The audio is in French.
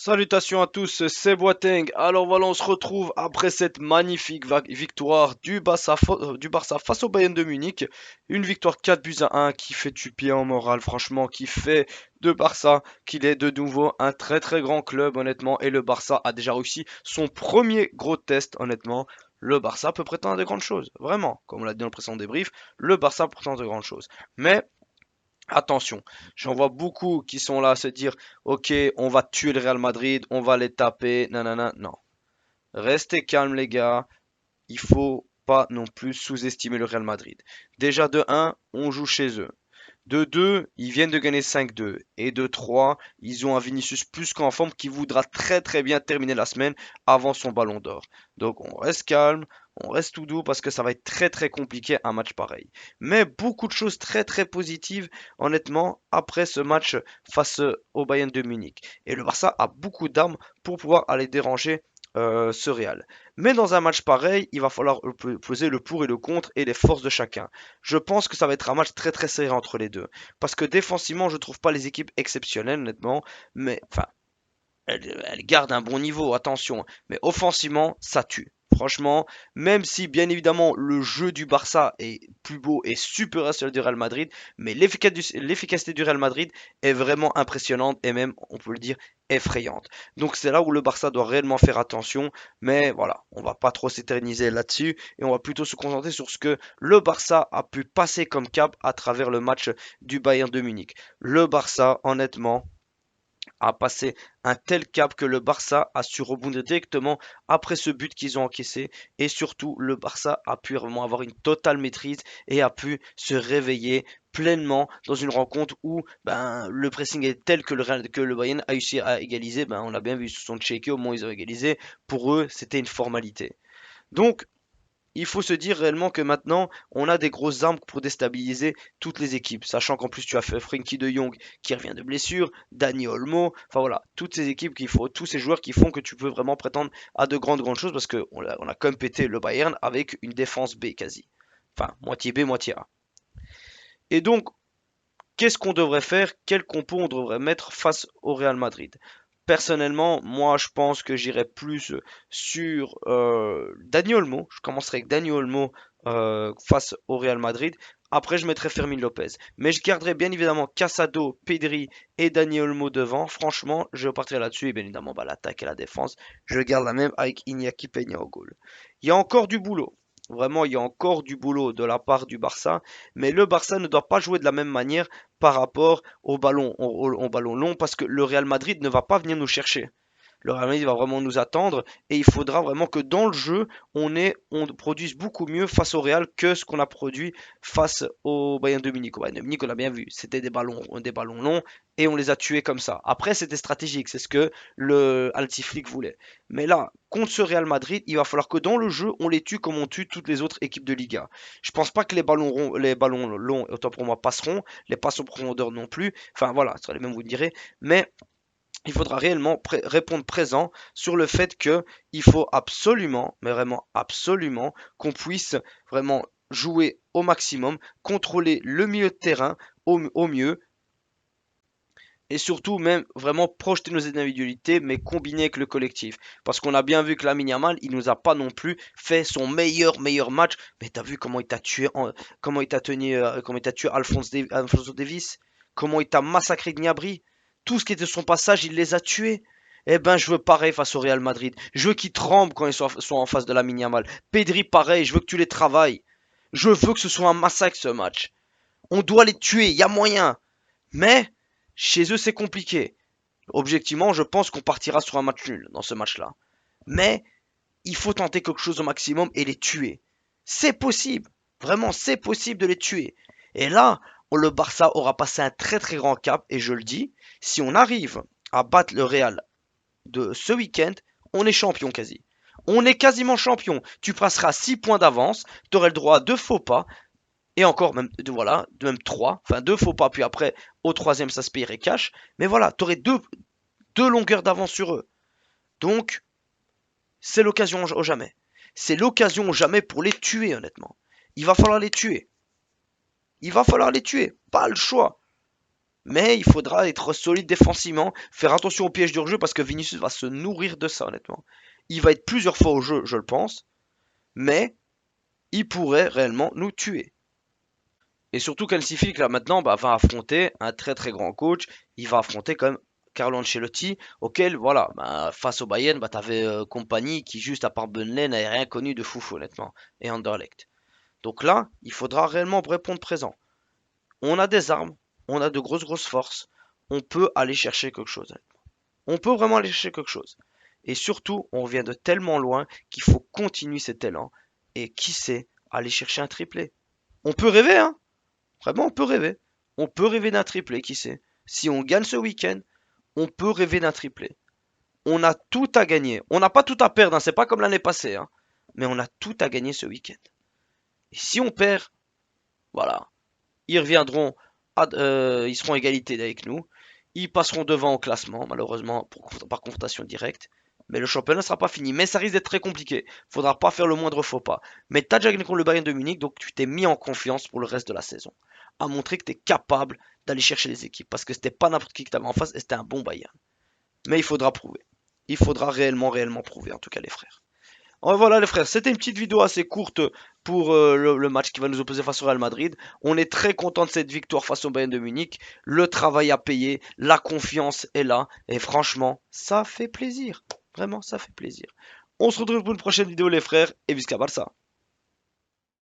Salutations à tous, c'est Boateng. Alors voilà, on se retrouve après cette magnifique victoire du Barça face au Bayern de Munich. Une victoire 4 buts à 1 qui fait du bien en moral, franchement, qui fait de Barça qu'il est de nouveau un très très grand club, honnêtement. Et le Barça a déjà réussi son premier gros test, honnêtement. Le Barça peut prétendre à de grandes choses, vraiment. Comme on l'a dit dans le précédent débrief, le Barça prétend à de grandes choses. Mais attention, j'en vois beaucoup qui sont là à se dire, ok, on va tuer le Real Madrid, on va les taper, nanana. Non, restez calmes les gars, il faut pas non plus sous-estimer le Real Madrid. Déjà de un, on joue chez eux. De 2, ils viennent de gagner 5-2. Et de 3, ils ont un Vinicius plus qu'en forme qui voudra très très bien terminer la semaine avant son ballon d'or. Donc on reste calme, on reste tout doux parce que ça va être très très compliqué un match pareil. Mais beaucoup de choses très très positives honnêtement après ce match face au Bayern de Munich. Et le Barça a beaucoup d'armes pour pouvoir aller déranger ce Real. Mais dans un match pareil, il va falloir poser le pour et le contre et les forces de chacun. Je pense que ça va être un match très très serré entre les deux. Parce que défensivement, je trouve pas les équipes exceptionnelles, honnêtement. Mais enfin, elles gardent un bon niveau, attention. Mais offensivement, ça tue. Franchement, même si bien évidemment le jeu du Barça est plus beau et supérieur à celui du Real Madrid, mais l'efficacité du Real Madrid est vraiment impressionnante et même, on peut le dire, effrayante. Donc c'est là où le Barça doit réellement faire attention, mais voilà, on va pas trop s'éterniser là-dessus et on va plutôt se concentrer sur ce que le Barça a pu passer comme cap à travers le match du Bayern de Munich. Le Barça, honnêtement, a passé un tel cap que le Barça a su rebondir directement après ce but qu'ils ont encaissé et surtout le Barça a pu vraiment avoir une totale maîtrise et a pu se réveiller pleinement dans une rencontre où le pressing est tel que le Bayern a réussi à égaliser. On l'a bien vu, ils se sont checkés au moment où ils ont égalisé. Pour eux, c'était une formalité. Donc, il faut se dire réellement que maintenant, on a des grosses armes pour déstabiliser toutes les équipes. Sachant qu'en plus, tu as fait Frenkie de Jong qui revient de blessure, Dani Olmo, enfin voilà, toutes ces équipes qu'il faut, tous ces joueurs qui font que tu peux vraiment prétendre à de grandes choses parce qu'on a quand même pété le Bayern avec une défense B quasi. Enfin, moitié B, moitié A. Et donc, qu'est-ce qu'on devrait faire? Quel compo on devrait mettre face au Real Madrid? Personnellement, moi je pense que j'irais plus sur Dani Olmo. Je commencerai avec Dani Olmo face au Real Madrid. Après, je mettrai Fermin Lopez. Mais je garderai bien évidemment Casado, Pedri et Dani Olmo devant. Franchement, je partirai là-dessus. Et bien évidemment, l'attaque et la défense, je garde la même avec Iñaki Peña au goal. Il y a encore du boulot. Vraiment, il y a encore du boulot de la part du Barça. Mais le Barça ne doit pas jouer de la même manière par rapport au ballon long parce que le Real Madrid ne va pas venir nous chercher. Le Real Madrid va vraiment nous attendre et il faudra vraiment que dans le jeu, on produise beaucoup mieux face au Real que ce qu'on a produit face au Bayern de Munich. Au Bayern de Munich, on a bien vu, c'était des ballons longs et on les a tués comme ça. Après, c'était stratégique, c'est ce que le Altiflick voulait. Mais là, contre ce Real Madrid, il va falloir que dans le jeu, on les tue comme on tue toutes les autres équipes de Liga. Je pense pas que les ballons longs, autant pour moi, passeront, les passes en profondeur non plus. Enfin voilà, ce sera les mêmes, vous me direz. Mais il faudra réellement répondre présent sur le fait que il faut absolument, mais vraiment absolument, qu'on puisse vraiment jouer au maximum, contrôler le milieu de terrain au mieux, et surtout même vraiment projeter nos individualités, mais combiner avec le collectif. Parce qu'on a bien vu que Lamine Yamal, il nous a pas non plus fait son meilleur match. Mais t'as vu comment il t'a tué, comment il t'a tué Alphonso Davies, comment il t'a massacré Gnabry. Tout ce qui était son passage, il les a tués. Eh ben, je veux pareil face au Real Madrid. Je veux qu'ils tremblent quand ils sont en face de Lamine Yamal. Pedri, pareil, je veux que tu les travailles. Je veux que ce soit un massacre ce match. On doit les tuer, il y a moyen. Mais chez eux, c'est compliqué. Objectivement, je pense qu'on partira sur un match nul dans ce match-là. Mais il faut tenter quelque chose au maximum et les tuer. C'est possible. Vraiment, c'est possible de les tuer. Et là, le Barça aura passé un très très grand cap. Et je le dis, si on arrive à battre le Real de ce week-end, on est champion quasi. On est quasiment champion. Tu passeras 6 points d'avance. Tu aurais le droit à 2 faux pas. Et encore, même, voilà, même 3, enfin 2 faux pas, puis après, au troisième, ça se payerait cash. Mais voilà, tu aurais deux longueurs d'avance sur eux. Donc, c'est l'occasion au jamais. C'est l'occasion au jamais pour les tuer, honnêtement. Il va falloir les tuer. Il va falloir les tuer. Pas le choix. Mais il faudra être solide défensivement, faire attention au piège du jeu parce que Vinicius va se nourrir de ça, honnêtement. Il va être plusieurs fois au jeu, je le pense, mais il pourrait réellement nous tuer. Et surtout qu'Elsifique, là, maintenant, bah, va affronter un très très grand coach. Il va affronter quand même Carlo Ancelotti, auquel, voilà, bah, face au Bayern, bah, t'avais Compagnie qui, juste à part Burnley, n'avait rien connu de foufou, honnêtement, et Anderlecht. Donc là, il faudra réellement répondre présent. On a des armes, on a de grosses forces, on peut aller chercher quelque chose. On peut vraiment aller chercher quelque chose. Et surtout, on vient de tellement loin qu'il faut continuer cet élan. Et qui sait, aller chercher un triplé. On peut rêver, hein? Vraiment, on peut rêver. On peut rêver d'un triplé, qui sait. Si on gagne ce week-end, on peut rêver d'un triplé. On a tout à gagner. On n'a pas tout à perdre, hein, c'est pas comme l'année passée, hein. Mais on a tout à gagner ce week-end. Et si on perd, voilà, ils reviendront, ils seront à égalité avec nous. Ils passeront devant au classement, malheureusement, par confrontation directe. Mais le championnat ne sera pas fini. Mais ça risque d'être très compliqué. Faudra pas faire le moindre faux pas. Mais t'as déjà gagné contre le Bayern de Munich, donc tu t'es mis en confiance pour le reste de la saison. À montrer que tu es capable d'aller chercher les équipes. Parce que c'était pas n'importe qui que t'avais en face et c'était un bon Bayern. Mais il faudra prouver. Il faudra réellement prouver, en tout cas, les frères. Voilà les frères, c'était une petite vidéo assez courte pour le match qui va nous opposer face au Real Madrid. On est très content de cette victoire face au Bayern de Munich. Le travail a payé, la confiance est là. Et franchement, ça fait plaisir. Vraiment, ça fait plaisir. On se retrouve pour une prochaine vidéo les frères. Et Visca Barça.